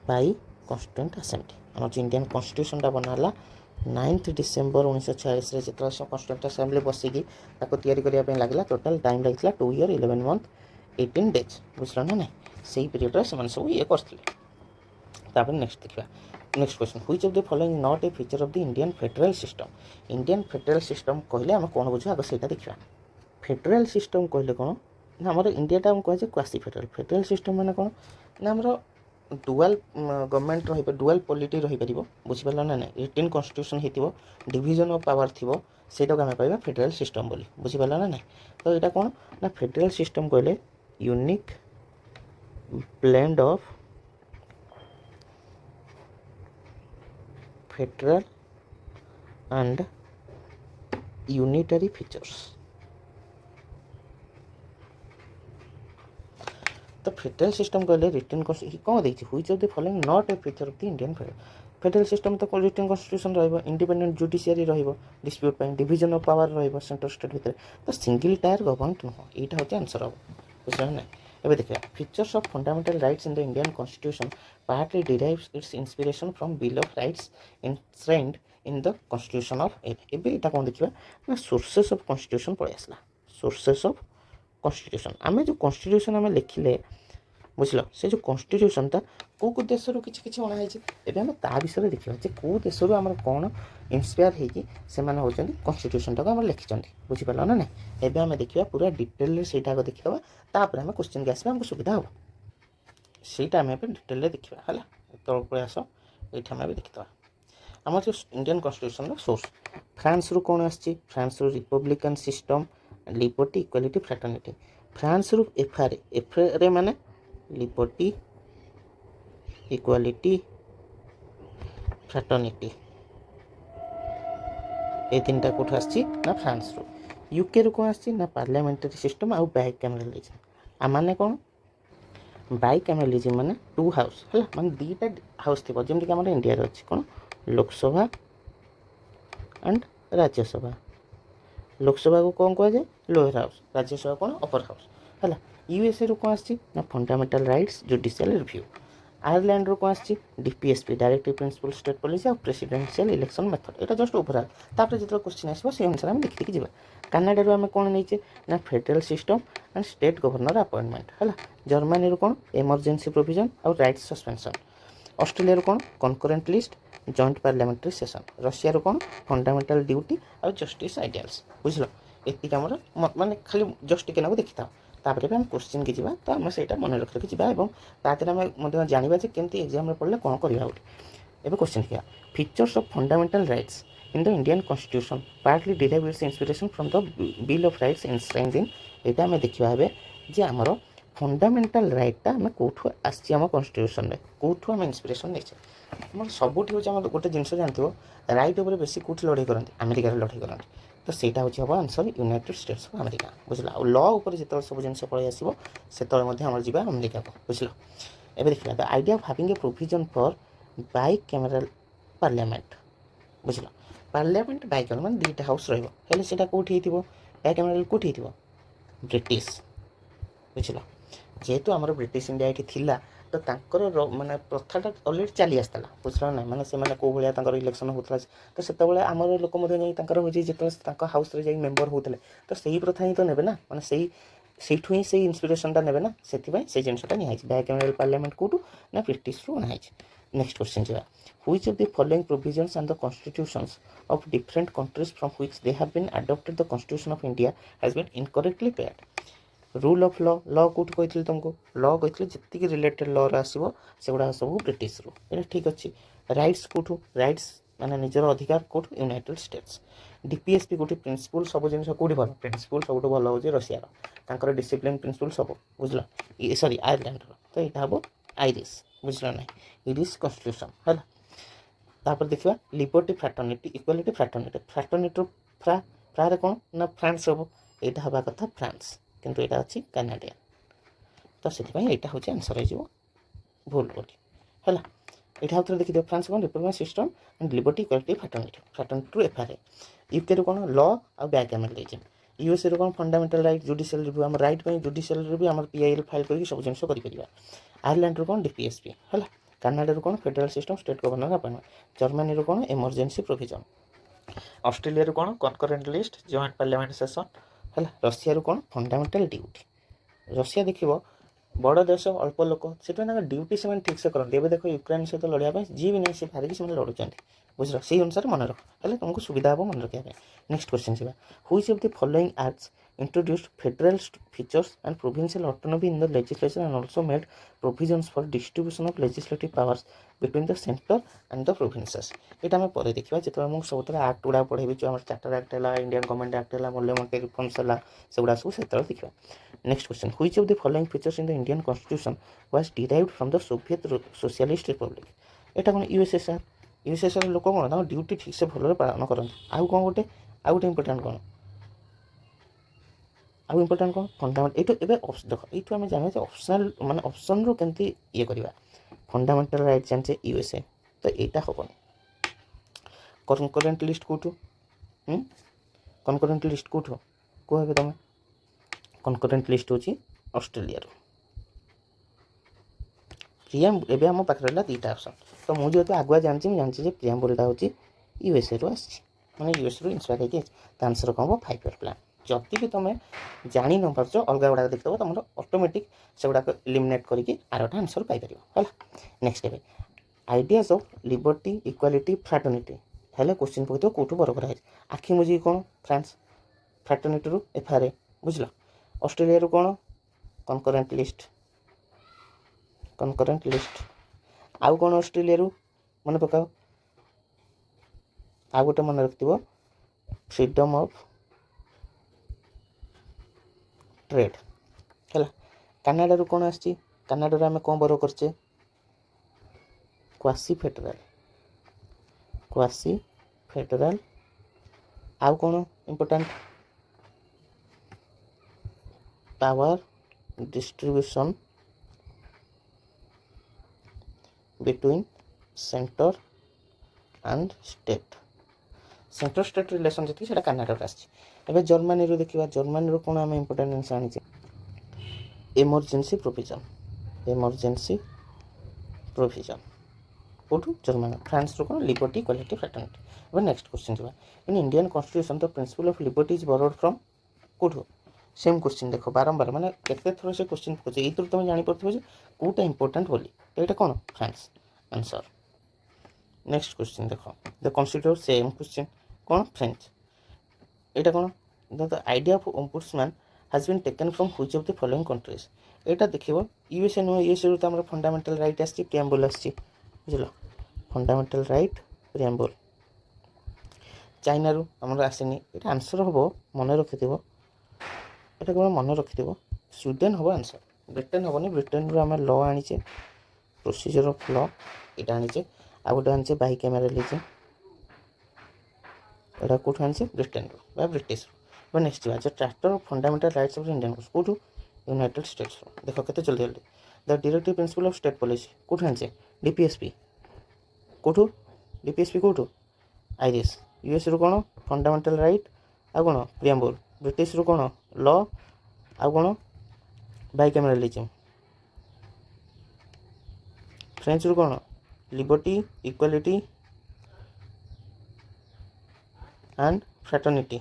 बाय कॉन्स्टिट्यूएंट असेंबली आम जो इंडियन कॉन्स्टिट्यूशन बनाला 9 डिसेम्बर 1946 जो कॉन्स्टिट्यूएंट असेंबली बसिकी या लगला टोटाल टाइम लगे 2 year 11 month 18 डेज बुझल ना नहीं से पीरियड से सब ये करते। नेक्स्ट देखा next question which of the following not a feature of the Indian federal system कहले आम कौन बुझा आगे से देखा फेडरल सिस्टम कहले कौन ना आम इंडिया कहे क्वासी फेडरल सिस्टम मैंने कौन ना आम डुआल गवर्नमेंट डुआल पॉलिटी रहीपर बुझिपार ना ना रिटेन कॉन्स्टिट्यूशन हो डिविजन ऑफ पावर थी से आम कह फेडरल सिस्टम बोली बुझिपार ना ना। तो यहाँ कौन ना फेडरल सिस्टम कहले unique blend of federal and unitary features. तो फेडरल सिस्टम कहले रिटन कौन देखिए which of the following not a feature of the Indian federal system. तो रिटन कन्स्टिट्यूशन रहिबो, इंडिपेंडेंट जुडिशियरी रहिबो, डिस्प्यूट पे डिवीजन ऑफ पावर रहिबो सेंट्रल स्टेट भितर। तो सिंगल टायर गवर्नमेंट नुह, एटा होचे आंसर हो, बुझला ना। एबे देखिए features of fundamental rights in the Indian constitution partly derives its inspiration from bill of rights enshrined in the constitution of एबे एटा कोन देखिबा ना सोर्सेस ऑफ कॉन्स्टिट्यूशन पळे आसला। सोर्सेस ऑफ कॉन्स्टिट्यूशन आमे जो कॉन्स्टिट्यूशन आमे लिखिले बुझल से जो कन्स्टिट्यूशनटा कौ देश कि अणाई एवं आम ता विषय देखा जे कौ देश आम कौन इन्स्पायर होने कन्स्टिट्यूशन टाक आम लिखिं बुझीपार ना ना। एवं आम देखा पूरा डिटेल से देखीदा तापर आम क्वेश्चन के आसवा आमको सुविधा हम सहीटा आम डिटेल देखा है तौक आस ये आम देखीदा आम जो इंडियन कन्स्टिट्यूशन सोर्स फ्रांस रु कौन आसी फ्रांस रु Republican system liberty equality fraternity. France रु एफआरए माने लिबर्टी इक्वालिटी फ्रैटर्निटी ये तीन टा कोठ आसी ना फ्रांस रु। यूके रु कौन आसी ना पार्लियामेंटरी सिस्टम आउ बाइकैमरलिज्म। आ माने कौन बाइकैमरलिज्म माने टू हाउस है माने दीटा हाउस थी जमी कि आम इंडिया अच्छी कौन लोकसभा एंड राज्यसभा। लोकसभा को कौन कह जाए लोअर हाउस, राज्यसभा कौन अपर हाउस है। यूएसए रु कौन आसी ना fundamental rights judicial review. Ireland रु कौन आसी DPSP directive principle state policy और प्रेसिडेंशियल इलेक्शन मेथड। एटा जस्ट ओवरऑल तापर जो क्वेश्चन आसो से अनुसार हम देखिक जावा। कनाडा रु आम कौन नहीं ना federal system and state governor appointment है। जर्मनी रु कौन इमरजेंसी प्रोविजन और राइट्स सस्पेंशन। ऑस्ट्रेलिया रु कौन concurrent list joint parliamentary session. Russia रु कौन फंडामेंटल ड्यूटी और जस्टिस आइडियल्स। बुझल एतिक आमर माने खाली जस्ट टिके नाको देखि था तापर आम क्वेश्चन की जावा तो आम से मन रखी जावा और तातिर आम जानवा केमती एग्जाम पढ़ले कौन करवा बोली। एबे क्वेश्चन किया features of fundamental rights in the Indian constitution partly derive its inspiration from the bill of rights enshrined in. एटा आम देखा जे आमर फंडामेंटल राइटा आम कौटू आसी आम कन्स्टिट्यूशन में कौटू आम इंस्पिरेशन नहीं सबुठ हूँ गोटे जिन जानते राइट उपर बेसी कौट लड़ाई करती अमेरिकार लड़ाई करती तो सहीटा हूँ हम answer United states of America. बुझल आ लॉ उपर जो सब जिन पलि आसो से आम जा अमेरिका को। बुझल एवं देखा the idea of having a provision for bicameral parliament. बुझल पार्लियामेंट बाइकैमरल मान दुईटा हाउस रहा कौटी बाइकैमरल कौटी ब्रिटिश। बुझल जेहेतु आमर ब्रिटिश इंडिया ये थिला तो तांकर माने प्रथाटा अलरेडी चली आसता। बुझल ना माने से कौ भाया इलेक्शन होता तो से आमर लोक जो हाउस रे मेम्बर होते तो सही प्रथा ही तो ने ना माने से ही से इंस्पिरेशनटा ने ना से जिनसा निहाई बाइकैमरल पार्लियामेंट कौटू ना ब्रिटिश रु अणाई। नेक्स्ट क्वेश्चन जावा which of the following provisions and the constitutions of different countries from which they have been adopted the constitution of India has been incorrectly paired. Rule of law कौट कही तुमको law कही जी related law आसो से गुड़ा सब British रू ये ठीक अच्छे। राइट्स कौटू राइट्स माने निजर अधिकार कौटू यूनाइटेड स्टेट्स। डीपीएसपी कौटी प्रिंसिपल सब जिन कौटी भल प्रिंसिपल सब भल हो रशिया डिसिप्लिन प्रिंसिपल सब बुझल सॉरी आयरलैंड तो यहाँ हम आयरिश बुझल ना इरिश कन्स्टिट्यूशन है। तापर देखा liberty fraternity equality fraternity fraternity फ्रा कौन ना फ्रांस हम यहाँ हवा कथा फ्रांस किंतु यहाँ अच्छी कैनेडियन तो से यहाँ हूँ आंसर हो भूल बोली है। यहाँ आउे देखिए फ्रांस कौन republican system and liberty equality fraternity to एफआरए। यूके रु कौन लॉ और बाइकैमरलिज्म। यूएसए रु कौन फंडामेंटल राइट जुडिशियल रिव्यू आम राइट पर जुडिशियल रिव्यू आम पीआईएल फाइल करके सब जिन कर। आयरलैंड रु कौन डीपीएसपी है। कनाडा रु कौन federal system state governor appointment. Germany रु कौन इमरजेंसी प्रोविजन। ऑस्ट्रेलिया रु कौन concurrent list joint parliament session है। रशिया रु कौन फंडामेंटल ड्यूटी। रशिया देखो बड़ देश अल्प लोक से ड्यूटी से ठीक से करते। एवं देखो यूक्रेन सहित लड़ाई जी भी नहीं से बाहर से लड़ुंट बुझल से अनुसार मन रख है तुमको सुविधा हम मन रखा। नेक्स्ट क्वेश्चन जावा which of the following acts introduced federal features and provincial autonomy in the legislation and also made provisions for distribution of legislative powers between the center and the provinces। ये आम पर देखा जो मुझे सब act गुड़ा पढ़ेबी जो आम चार्टर आक्ट है इंडियन गवर्नमेंट आक्ट है पार्लियामेंट्री रिफॉर्म्स है से गुड़ा सब से देखा। Next question which of the following features in the Indian constitution was derived from the Soviet socialist Republic. यहाँ कौन यूएसएसआर यूएसए लोक कौन तांको ड्यूटी ठीक से भलरे पालन करते आउ कौन गोटे इंपोर्टाट कौन आउ इंपोर्टाट कौन फंडामेंटल ये देख ये आम जाने ऑप्शनल माने ऑप्शन रो केमती ये करवा फंडामेंटल राइट जाने यूएसए तो यहाँ हेनी कनकरेंट लिस्ट कौटू कनकरेंट लिस्ट कौटू कह तुम कनकरेंट लिस्ट हूँ ऑस्ट्रेलिया प्रियम एवं आम पाखे रहा दुटा ऑप्शन तो मुझे आगुआ जानची प्रियम्बलटा हूँ यूएसए रू आने यूएसए रू इन्स्पायर होगी आंसर कौन हम 5 ईयर प्लान जदि भी तुम जानी न पार्च अलग गुड़ा देखते तुम ऑटोमेटिक से गुड़ाक इलिमिनेट करके आरटा आंसर पाइपर है। Next a ideas of liberty equality fraternity हेल्ले क्वेश्चन पकड़ कौटू बर कराई आखि मुझे कौन फ्रांस फ्राटर्निटी रू एफआरए बुझल ऑस्ट्रेलिया रू कौन कनकरेंट लिस्ट आउ कौन ऑस्ट्रेलिया रू मन पकाओ आउ गोटे मन रखिथो फ्रीडम ऑफ ट्रेड है कनाडा रू कौन आसी कनाडा आम कौन बर करचे क्वासी फेडराल आउ कौन important power distribution between centre and state centre state relation जी से कनाडा आसे जर्मनी रू देखा जर्मनी रू कौन आम इम्पोर्टेंट जिन आनी इमरजेंसी प्रोविजन कौटू जर्मनी फ्रांस रू कौन liberty equality fraternity. Next question जावा in Indian constitution the principle of liberty is borrowed from कौटू सेम क्वेश्चन देख बारंबार माने केते थोड़ा से क्वेश्चन पूछे ये तुम जानी पड़थबो जे कोटा इंपोर्टेंट बोली तो ये कौन फ्रांस आंसर। नेक्स्ट क्वेश्चन देख द कॉन्स्टिट्यूशन सेम क्वेश्चन कौन फ्रेंच ये कौन the idea of ombudsman has been taken from which of the following countries एटा देखिबो यूएसए नो यूएसए तो हमर फंडामेंटल राइट आछि प्रियम्बल आछि बुझलो फंडामेंटल राइट प्रियम्बल चाइना रू हमर आसेनी एटा आंसर हबो मन रखिथिबो एटा केवल मन रखिथिबो स्वीडेन हबो आंसर ब्रिटेन हबनी ब्रिटेन रू हम लॉ आनिचे प्रोसीजर ऑफ लॉ एटा आनिचे आ गोटे आनिचे बाइकैमेरलिज्म एटा कोठ आनिचे ब्रिटेन रू बा ब्रिटिश रू। नेक्स्ट जो charter of fundamental rights of Indian कोठ यूनाइटेड स्टेट्स रू देख केते जल्दी जल्दी the directive principle of state policy कोठ आनिचे डीपीएसपी कोठू डीपीएसपी कोठू आईरिश यूएस रू कौन फंडामेंटल राइट आ कौन प्रियम्बल ब्रिटिश रू कौन लॉ आ कौन बाइकैमेरलिज्म फ्रेंच रू कौन लिबर्टी इक्वालिटी एंड फ्रेटर्निटी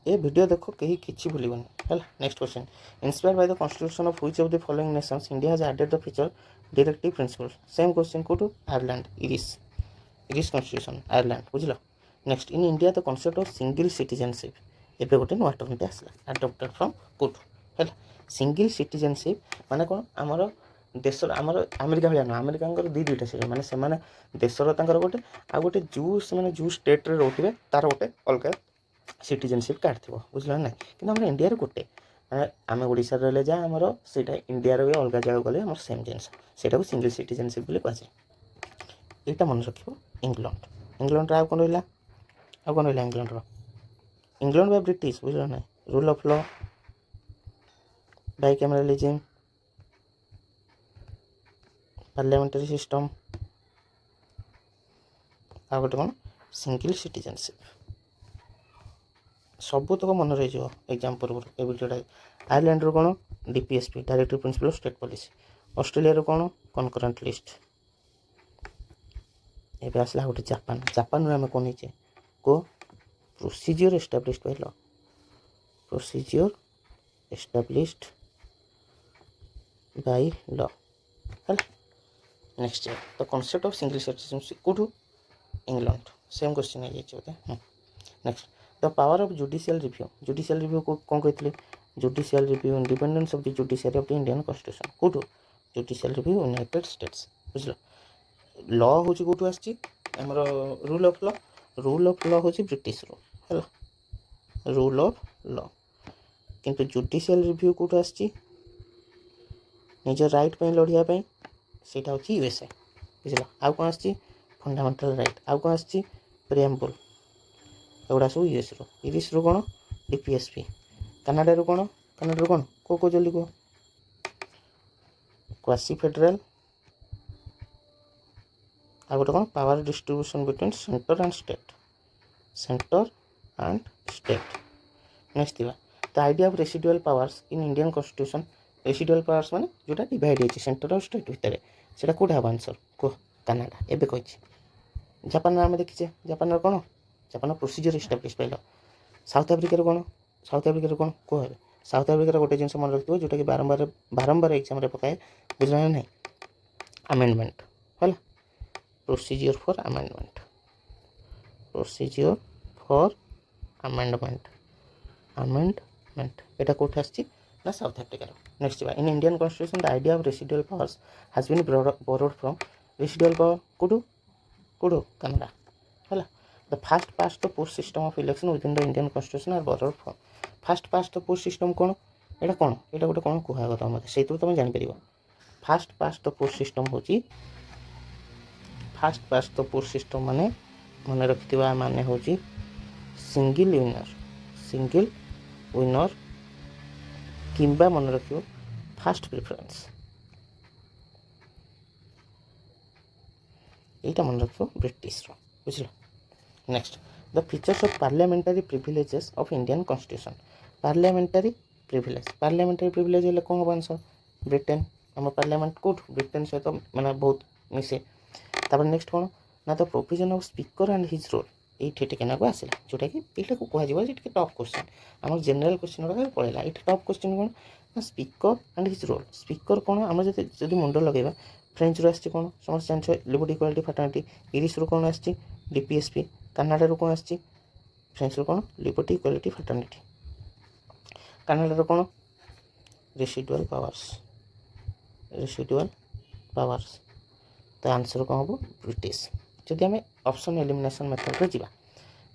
ये वीडियो देखो कहीं किसी भूलबनी है। Next question inspired by the constitution of which of the following nations India has added the feature directive principle same question कोटू आयरलैंड इरिश कॉन्स्टिट्यूशन आयरलैंड बुझल। Next in India the concept of single citizenship एबे गोटे नुआ टर्मटे आसला adopted from कोटू है single citizenship माने कौन आमर देशर आमर अमेरिका भाया नुह अमेरिका दुईटा से माने सेमाने देशर तांकर गोटे आ गोटे जो से जो स्टेट रे रोथिबे तार गोटे अलग सिटीजनशिप कार्ड थी बुझल ना कि आम इंडिया गोटे आम ओडिशा रही जहाँ आमर से इंडिया भी अलग जगह गले आम सेम जिनस से सिंगल सिटीजनशिप बोली कहुए यहाँ मन रख इंग्लैंड आउ कौन रहा इंग्लैंड बाय ब्रिटिश बुझल ना rule of law bicameralism parliamentary system आ गोटे कौन सिंगल सिटीजनशिप सब तक मन रही एग्जाम पूर्व ए वीडियोटा आयरलैंड रू कौन DPSP directive principle of state policy Australia रू कौन कनकरेंट लिस्ट एबे आसला गोटे जापान आम कौन होचे को procedure established by law procedure established by law है। Next the concept of single citizenship कौटू इंग्लैंड सेम क्वेश्चन है बोलते। Next the power of judicial review को कौन कहते judicial review independence of the judiciary of the Indian constitution कौटू judicial review United States बुझल। Law हूँ कौटू आमर रूल ऑफ लॉ हूँ ब्रिटिश रू है रूल ऑफ लॉ किंतु जुडिशियल रिव्यू कौटू आसी निज राइट पे लड़िया से यूएसए बुझल। आउ कौन फंडामेंटाल राइट आउ कौन आसी प्रिएम्बल एगुड़ा सब यूएस रो इरिश रो कौन डीपीएसपी कनाडा रो कौन को जल्दी कह क्वासी फेडरल आ गोटे कौन power distribution between centre and state next थिबा the idea of residual powers in Indian constitution residual powers माने जोटा डिवाइड होची सेंटर और स्टेट भितर सेटा कोठा हबो आंसर को कनाडा एबे कहिछि जापान नाम देखिछे जापान कौन Japan procedure establish pile south Africa कौन को हेबे साउथ अफ्रिका गोटे जिनस मन रखिथो जोटा कि बारंबार एग्जाम रे पकाए बुझला नहीं अमेंडमेंट होला प्रोसीजर फॉर अमेंडमेंट एटा कोठा आछि ना साउथ अफ्रिका नेक्स्ट बा in Indian constitution the idea of residual powers has been borrowed from residual power कुडू कनाडा होला the first past the post system of election with in the Indian constitution are borrowed from first past the post system कोन एटा गोटे कोन कुहा गता मते सेतु तुम जानि परिबो first past the post system होची first past the post system माने मन रखिथिबा माने होची सिंगल विनर किंबा मन रखियो फास्ट प्रेफरेंस एटा मन रखियो ब्रिटिश रो बुझलो next the features of parliamentary privileges of Indian constitution parliamentary privilege हेले कोन हो आंसर ब्रिटेन हम पार्लियामेंट कोड ब्रिटेन से तो माने बहुत मिसे तापर नेक्स्ट कोन ना the provision of speaker and his role ये टिकेना को आसला जोटा कि ये कह टफ क्वेश्चन आम जनरल क्वेश्चन पड़ेगा ये टफ क्वेश्चन कौन ना speaker and his role speaker कौन आम जब मुंड लगे फ्रेंच रू आसी कौन समस्त जान लिबर्टी इक्वालिटी फर्टर्निटी इरिश रू कौन आसी डीपीएसपी कनाडा रू कौन आसी फ्रेंच रू कौन लिबर्टी इक्वालिटी फर्टर्निटी कनाडा रू कौन रेसिडुअल पावर्स तो आंसर कौन हम ब्रिटिश जदि आम ऑप्शन एलिमिनेशन मेथड रे जीवा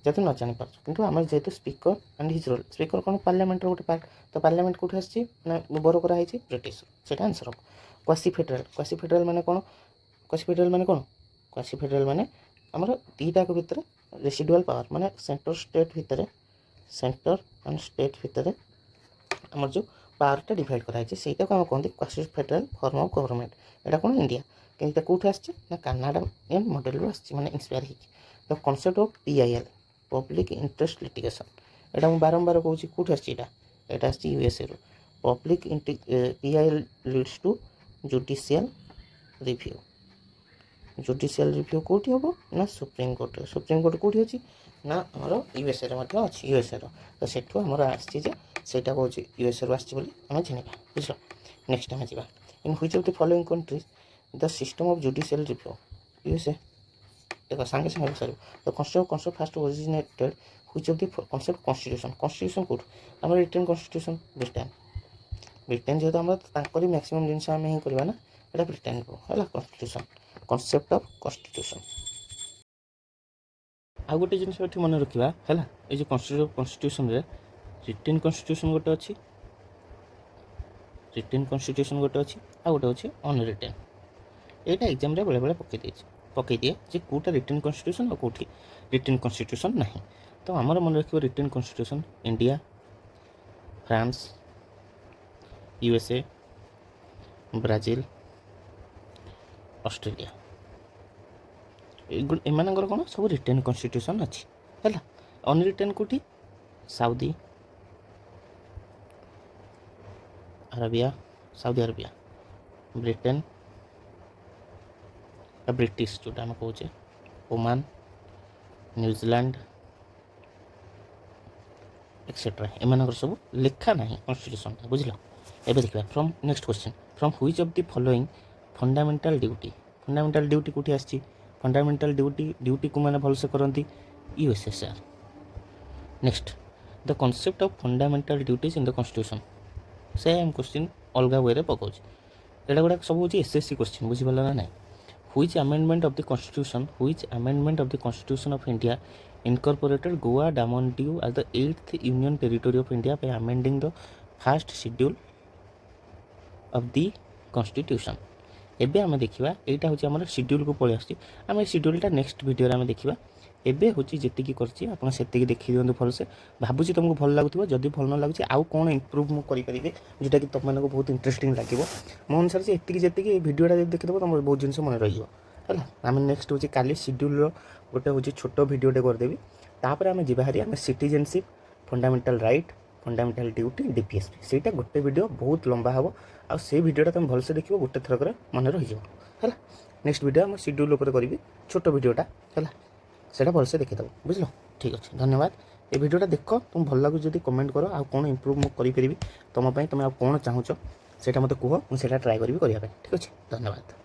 जदि न जानी पारछ किंतु आम जेहेतु speaker and his role speaker कौन पार्लियामेंट गोटे पार्ट तो पार्लियामेंट कौट आसी बोरो कराई ब्रिटिश सेटा आंसर हम क्वासी फेडरल माने कौन क्वासी फेडरल माने आमर दीटा को भितर रेसिडुअल पावर माने सेंटर एंड स्टेट भितर आमर जो पावरटा डिवाइड कराई सेटा को हम कहते quasi federal form of government एटा कौन इंडिया कि कौट आना कानाडान मॉडल रू आने इंस्पायर हो concept of PIL public interest litigation एटा मैं बारंबार कहूँ कौट आटा यूएसए रू public PIL leads to judicial review कौटी हम ना सुप्रीम कोर्ट कौटी अच्छी ना आमर यूएसए अच्छी यूएसए तो सेठू आमर आईटा कौन यूएसए रू आम जाना बुझल नेक्स्ट आम जा in which of the following countries the system of judicial review USA देखो सांगे सांगे sir the concept first originated which of the concept constitution कौट आम रिटन कॉन्स्टिट्यूशन ब्रिटेन जेहेतु आम मैक्सिमम जिन आम ही करवा ना यहाँ ब्रिटेन को है कॉन्स्टिट्यूशन कॉन्सेप्ट ऑफ कॉन्स्टिट्यूशन आ गोटे जिन मन रखा है ये कॉन्स्टिट्यूशन रिटन कॉन्स्टिट्यूशन गोटे अच्छी आ गोटे अच्छे अनरिटेन यहाँ एग्जाम बेले बेले पकई दिए जे कौटा रिटन कॉन्स्टिट्यूशन और कौटी रिटन कॉन्स्टिट्यूशन नहीं तो आमर मन रखिए written constitution India France USA Brazil Australia एमानकर कौन सब रिटन कॉन्स्टिट्यूशन अच्छी है अनरिटन कौटी सऊदी अरबिया ब्रिटेन ब्रिटिश जोटा आम कहे ओमान न्यूजीलैंड एक्सेट्रा एमानकर सब लेखा ना कॉन्स्टिट्यूशन बुझल एबे देखा from next question from which of the following fundamental duty कौटी आसी फंडामेंटल ड्यूटी को मैंने भलसे करती USSR next the concept of fundamental duties in the constitution same question अलग वे रे पकाउछ एटा गुडा सब होची एसएससी क्वेश्चन बुझि पाला ना which amendment of the constitution of India incorporated Goa, Daman Diu as the 8th Union Territory of India by amending the first schedule of the Constitution. ଏବେ ଆମେ ଦେଖିବା ଏଇଟା ହେଉଛି ଆମର ସିଡ୍ୟୁଲ୍କୁ ପଳେଇ ଆସୁଛି। ଆମେ ସିଡ୍ୟୁଲ୍ଟା ନେକ୍ସଟ ଭିଡ଼ିଓରେ ଆମେ ଦେଖିବା। ଏବେ ହେଉଛି ଯେତିକି କରିଛି ଆପଣ ସେତିକି ଦେଖିଦିଅନ୍ତୁ ଭଲସେ। ଭାବୁଛି ତୁମକୁ ଭଲ ଲାଗୁଥିବ। ଯଦି ଭଲ ନ ଲାଗୁଛି ଆଉ କ'ଣ ଇମ୍ପ୍ରୁଭ୍ ମୁଁ କରିପାରିବି ଯେଉଁଟାକି ତୁମମାନଙ୍କୁ ବହୁତ ଇଣ୍ଟରେଷ୍ଟିଂ ଲାଗିବ। ମୋ ଅନୁସାରେ ଯେ ଏତିକି ଏଇ ଭିଡ଼ିଓଟା ଯଦି ଦେଖିଦେବ ତୁମର ବହୁତ ଜିନିଷ ମନେ ରହିଯିବ ହେଲା। ଆମେ ନେକ୍ସଟ ହେଉଛି କାଲି ସିଡ୍ୟୁଲ୍ର ଗୋଟେ ହେଉଛି ଛୋଟ ଭିଡ଼ିଓଟେ କରିଦେବି। ତାପରେ ଆମେ ଯିବା ହାରି ଆମେ citizenship, fundamental right, fundamental duty, DPSP ସେଇଟା ଗୋଟେ ଭିଡ଼ିଓ ବହୁତ ଲମ୍ବା ହେବ। ଆଉ ସେଇ ଭିଡ଼ିଓଟା ତୁମେ ଭଲସେ ଦେଖିବ ଗୋଟେ ଥରକରେ ମନେ ରହିଯିବ ହେଲା। ନେକ୍ସଟ ଭିଡ଼ିଓ ମୁଁ ସିଡ୍ୟୁଲ୍ ଉପରେ କରିବି ଛୋଟ ଭିଡ଼ିଓଟା ହେଲା। ସେଇଟା ଭଲସେ ଦେଖିଦେବ ବୁଝିଲ। ଠିକ୍ ଅଛି ଧନ୍ୟବାଦ। ଏ ଭିଡ଼ିଓଟା ଦେଖ ତୁମକୁ ଭଲ ଲାଗୁଛି ଯଦି କମେଣ୍ଟ କର। ଆଉ କ'ଣ ଇମ୍ପ୍ରୁଭ୍ ମୁଁ କରିପାରିବି ତୁମ ପାଇଁ, ତୁମେ ଆଉ କ'ଣ ଚାହୁଁଛ ସେଇଟା ମୋତେ କୁହ। ମୁଁ ସେଇଟା ଟ୍ରାଏ କରିବି କରିବା ପାଇଁ। ଠିକ୍ ଅଛି ଧନ୍ୟବାଦ।